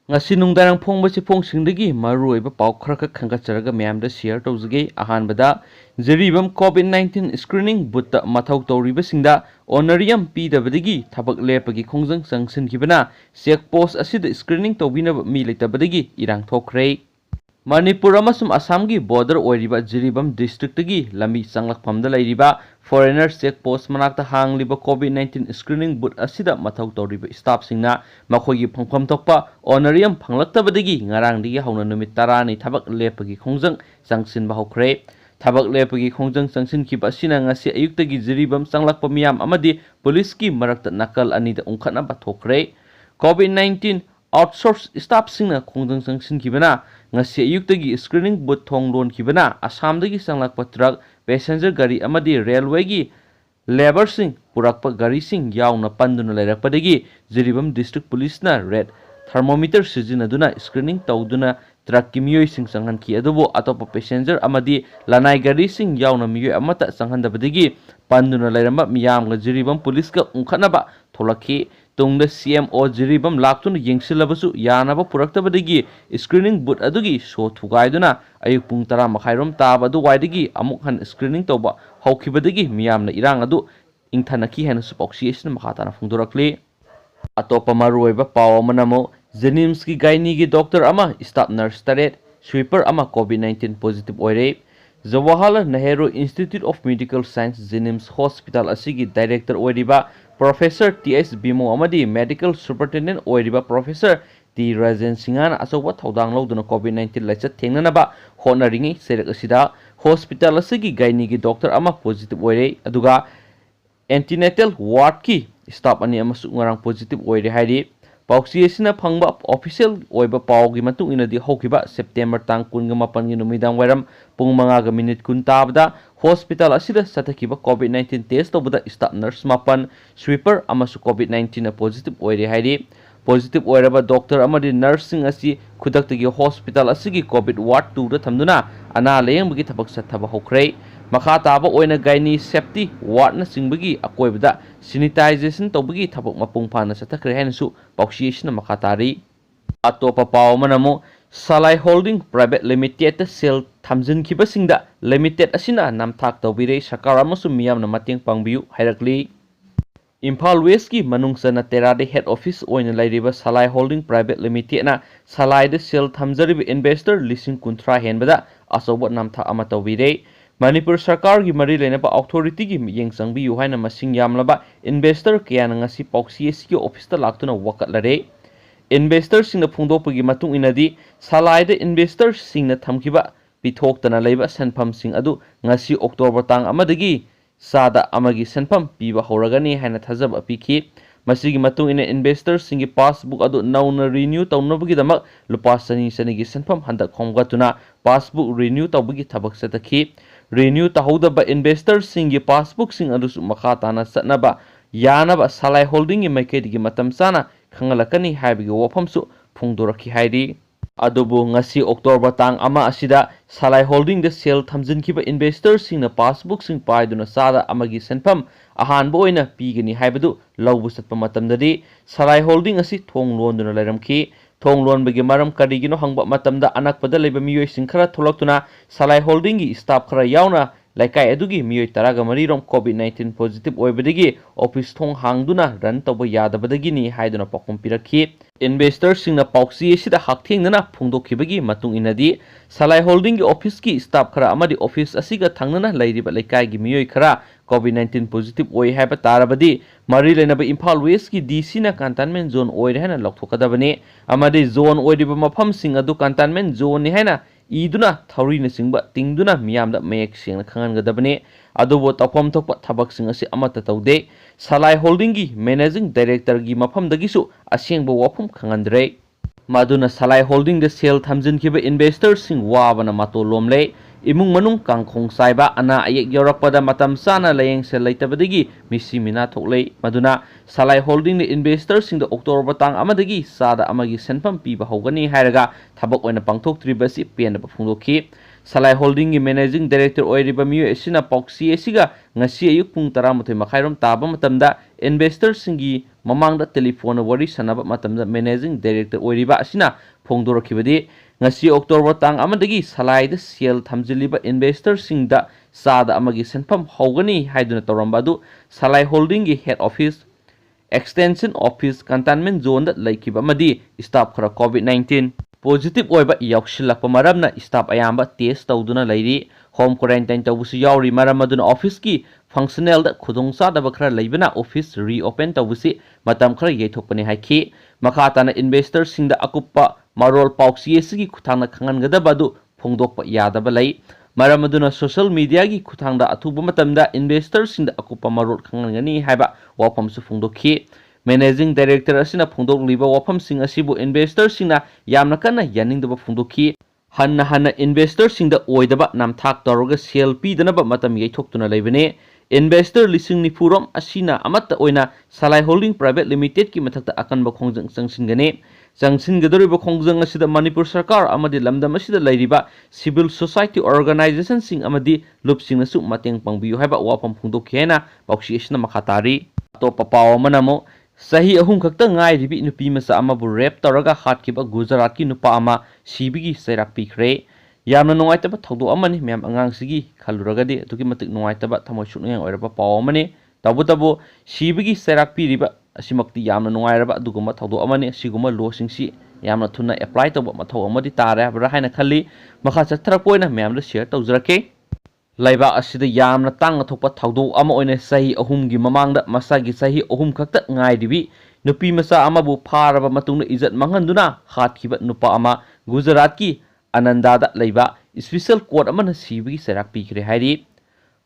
ngasi nungdarang phongbasi phongsingligi maruoiba paw khara khangacharaga myamda share tawjage ahanbada jeribam COVID-19 screening butta mathau tawribasingda honorarium pidabadagi thabak lepagi khongjang changsinkibana check post asida screening tawbinaba mi leitabadagi irang thokre Manipur amasum Assamgi border oiriba Jiribam district tagi lami changlakphamda leiriba foreigner check post manakta hangliba COVID-19 screening booth asida mathau tawriba staff singna makhoigi phangpham thokpa honorarium phanglaktabadagi ngarangdigi hauna numit 10 ni thabak lepagi khongjang changsinba hokre thabak lepagi khongjang changsinkiba asina ngasi ayuktagi Jiribam changlakpa miyam amadi police ki marakta nakal anida ungkhatna bathokre COVID-19 outsource staff singna khongjang changsinkibana ngasi ayuktagi screening booth thonglon kibana Assamdagi changlakpa truck passenger gari amadi railway gi labor sing purakpa gari sing yauna panduna leirakpadagi Jiribam district police na red thermometer sizinaduna screening tawduna truck ki miyoi sing changhanki adubo atopa passenger amadi lanai gari sing yauna miyoi amata changhandabadagi panduna leiramba miyamga Jiribam police ka ungkhatnaba tholakhi tungda CMO Jiribam laktuna yengsilabasu yanaba puraktabadagi screening booth adugi so thugaiduna ayuk pung 10 makhairom taba adu waidagi amuk han screening tawba hawkhibadagi miyamna irang adu ingthanaki hena supauksi asina makhatana phungdorakli atopa maruoiba paw manamo Jenims ki gaini gi doctor ama staff nurse taret sweeper ama COVID-19 positive oire Jawaharlal Nehru Institute of Medical Science Jenims Hospital asigi director oiriba Professor T.S. Bimo amadi Medical Superintendent oiriba Professor T. Rajan Singhana asoba thaudang lauduna COVID-19 laichat thengnanaba honaringi serak asida hospital asigi gaini gi doctor ama positive oire aduga antenatal ward ki staff ani amasu ngarang positive oire hairi pauksi asina phangba official oiba pawgi matung inadi hokiba September tang 18 gi numidang wairam pung 5 ga minute kun tabda hospital asida sathakiba COVID-19 test tobada staff nurse mapan sweeper amasu COVID-19 na positive oire hairi positive oiraba doctor amadi nursing asi khudaktagi hospital asigi COVID ward 2 da thamduna ana leyengbugi thabak sathaba hokre makha taba oina gaini safety ward na singbagi akoibada sanitization tobagi thabak mapung phana sathakre hainasu pausiation makha tari atopa paw manamo Salai Holding Private Limited sel thamjin khibasingda limited asina namthak tawbire sakar amasu miyamna mateng pangbiu hairakli Imphal West ki manungsana terade head office oina lairiba Salai Holding Private Limited na Salai de sel thamjariba investor lising kunthra henbada asoba namtha ama tawbire Manipur Sarkar gi mari lenaba authority gi yengchangbi yu haina masing yamlaba investor kaya ngasi pauksi ki office ta laktuna wakatlare investor singna phungdopagi matung inadi Salai de investor singna thamkiba pithoktana leiba sanpham sing adu ngasi October tang amadagi sada amagi sanpham piba horagani haina thajab apikhi masigi matung ina investor singi passbook adu nauna renew tawnabagi damak lupa sani gi sanpham handak khomgatuna passbook renew tawbagi thabak satakhi renew tahodaba investor singi passbook sing adu makha tana satnaba yanaba Salai Holding gi maikedi matam sana khangalakani haibigi wafamsu phungdoraki hairi adubu ngasi October tang ama asida Salai Holding the sale thamjin kiba investors singna passbook sing paiduna sada amagi senpham ahanba oina pigani haibadu lawbu satpa matamdadi Salai Holding asi thonglonduna lairamki thonglon bagi maram karigino hangba matamda anakpada leba miyoi sing khara tholaktuna Salai Holding gi staff khara yauna laikai adugi miyoi 13 rom COVID-19 positive oibadagi office thong hangduna run tawba yadabadagi ni haiduna pakum pirakhi investors singna pauksi sida hakthengnana phungdokhibagi matung inadi Salai Holding gi office ki staff khara amadi office asiga thangnana lairiba laikai gi miyoi khara COVID-19 positive oi haiba tarabadi mari lenaba Imphal West ki DC na cantonment zone oi rehna lokthokadabani amadi zone oi riba mafam sing adu cantonment zone ni haina iduna thaurina singba tingduna miyamda mayek singna khangangadabani adubo tafam thokpa thabak sing asi amata tawde Salai Holding gi managing director gi mafamdagi su asengba wafum khangandre maduna Salai Holding the sale thamjin kiba investors sing wabana mato lomle imung manung kangkhong saiba ana ayek yorakpada matam sana layeng sel laitabadagi misi mina thoklei maduna Salai Holding the investors sing the October tang amadagi sada amagi senpham piba hogani hairaga thabak oina pangthok tribasi pen ba phungdokhi Salai Holding gi managing director oiriba miyo esina pauksi esiga ngasi ayuk pung 13 makhairom taba matamda investors singi mamangda telephone wari sanaba matamda managing director oiriba asina phongdorakhibadi ngasi October tang amadagi salai da sel thamjiliba investor singda sada amagi senpham hogani haiduna toramba du salai holding gi head office extension office cantonment zone da laikiba madi staff khara covid-19 positive oiba yaukshilakpa maramna staff ayamba test tawduna lairi home quarantine tawbusi yauri maramaduna office ki functional da khudong sadaba khara laibana office reopen tawbusi matam khara yeithokpani haiki makhatana investor singda akuppa marol pauksi sigi khuthangna khangangadaba du phongdokpa yadaba lai maramaduna social media gi khuthangda athuba matamda investor singda akuppa marol khangangani haiba wapamsu phongdokhi managing director asina phongdokliba wafam sing asibu investor singna yamna kana yaningdaba phongdokhi hanna investor singda oidaba namthak toroga sel pidanaba matam yeithokhtuna leibane investor lising ni furom asina amatta oina salai holding private limited ki mathakta akanba khongjang changsingane changsinggadoriba khongjang asida manipur sarkar amadi lamdam asida lairiba civil society organization sing amadi lupsing nasu mateng pangbiyu haiba wapam phongdokhena bauksi asina makhatari to papaw manamo Chahi ahum khakta Ngairiba Nupimacha amabu rap taraga hatkiba Gujarat ki nupa ama sibigi sirakpi khre yamna nungaitaba thawdo amani myam angang sigi khaluragadi tuki matik nungaitaba thamoi sukngang oiraba paw amani tabu sibigi sirakpi riba asimakti yamna nungairaba duguma thawdo amani siguma law singsi yamna thuna apply tawba mathaw amadi tare habra haina khalli makha chathrakpoina myamda share tawjarake Laiba asida yamna tang athopa thawdo ama oine Chahi ahumgi mamangda masagi Chahi ahum khakta Ngairiba Nupimacha amabu pharaba matungna Ejat manghanduna hatkhiba nupa ama Gujarat ki Anandada laiba special court amana sibigi sirakpi khre hairi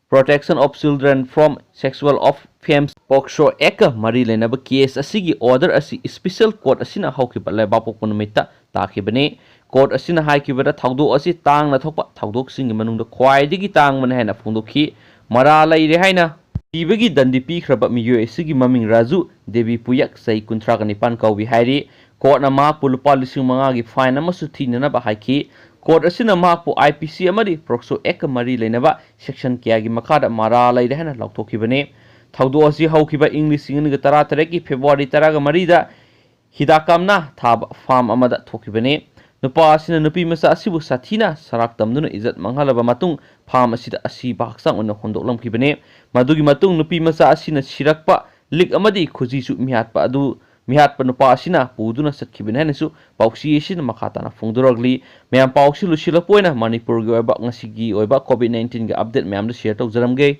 protection of children from sexual offense pokso eka mari lenaba case asigi order asi special court asina hawkiba laiba pokpunumita takhibane court asina haikibada thawdo asi tangna thokpa thawdok singi manungda khwaidigi tangmana hena phongdokhi mara laire haina sibigi dandi pikhraba miyo asigi maming Raju Devi Puyak sai 39 kawi hairi court na ma pulupa 5,000 gi fine amasu thinana ba haiki court asina ma pu IPC amadi proxo ek mari leinaba section kya gi makada mara laire hana laukthokibane thawdo asi hawkiba English singni ga 13 ki February 10 ga mari da hidakamna thab farm amada thokibane nupa asina Nupimacha asibu sathina sarak tamduna Ejat manghalaba matung farm asida asi baksang una hondoklamkibane madugi matung Nupimacha asina sirakpa Lik amadi Khuji su mihatpa adu mihatpa nupa asina puduna satkibane hanesu pauksi asina makhatana phongdoragli myam pauksi lusilapoina Manipur gi oiba ngasigi oiba covid-19 ga update myam da share tawjaramge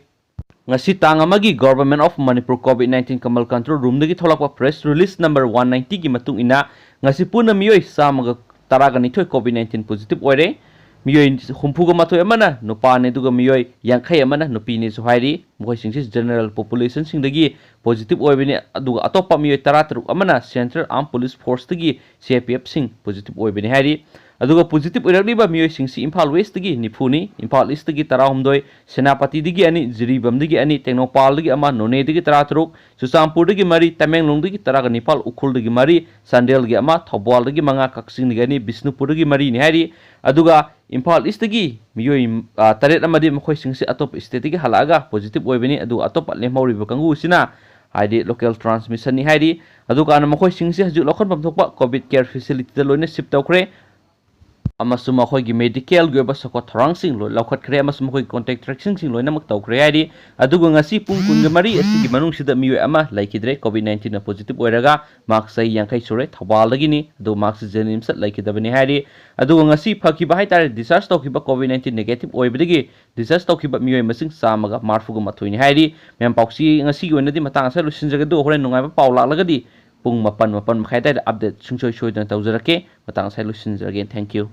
ngasi tang amagi government of Manipur covid-19 kamal control room dagi tholakpa press release number 190 gi matung ina ngasi puna miyoi samaga taraga nithoi covid-19 positive oire miyoi humpuga mathoi amana nupa ne duga miyoi yankhai amana nupi ne su hairi moi singsi general population singdagi positive oibini aduga atopa miyoi 13 amana central armed police force dagi CPF sing positive oibini hairi aduga positive oiragliba miyoi singsi Imphal West dagi nifuni Imphal East dagi 13 Senapati dagi ani Jiribam dagi ani Tengnopal dagi ama None dagi 13 Chusampur dagi mari Tamenglong dagi 19 Ukhul dagi mari Sandel dagi ama Thobwal dagi manga Kaksing dagi ani Bisnupur dagi mari ni hairi aduga Imphal East dagi miyoi taret amadi makhoi singsi atop state dagi halaga positive oibini adu atop lemhoriba kangu sina haidi local transmission ni haidi adu kana makhoi singsi haju lokhan pamthokpa covid care facility da loine ship tawkre amasum makhoi gi medical gi ba sakot thrang sing lo lokhat khre amasum makhoi contact tracing sing loina mak tawkre haidi adu ngasi pung kun mari asigi manung sida miyoi ama laikidre covid 19 na positive oiraga marks sai yankai sure thawal lagini adu marks jenim sat laikidabani haidi adu ngasi phaki ba haitare discharge tawkiba covid 19 negative oibadigi discharge tawkiba miyoi masing samaga marfuga mathoini haidi mem pauksi ngasi gi onadi matang sa lusinjagadu horen nungai ba paula lagadi pung mapan makhai dai update sungsoi soi dan tawjarake matang sa lusinjage thank you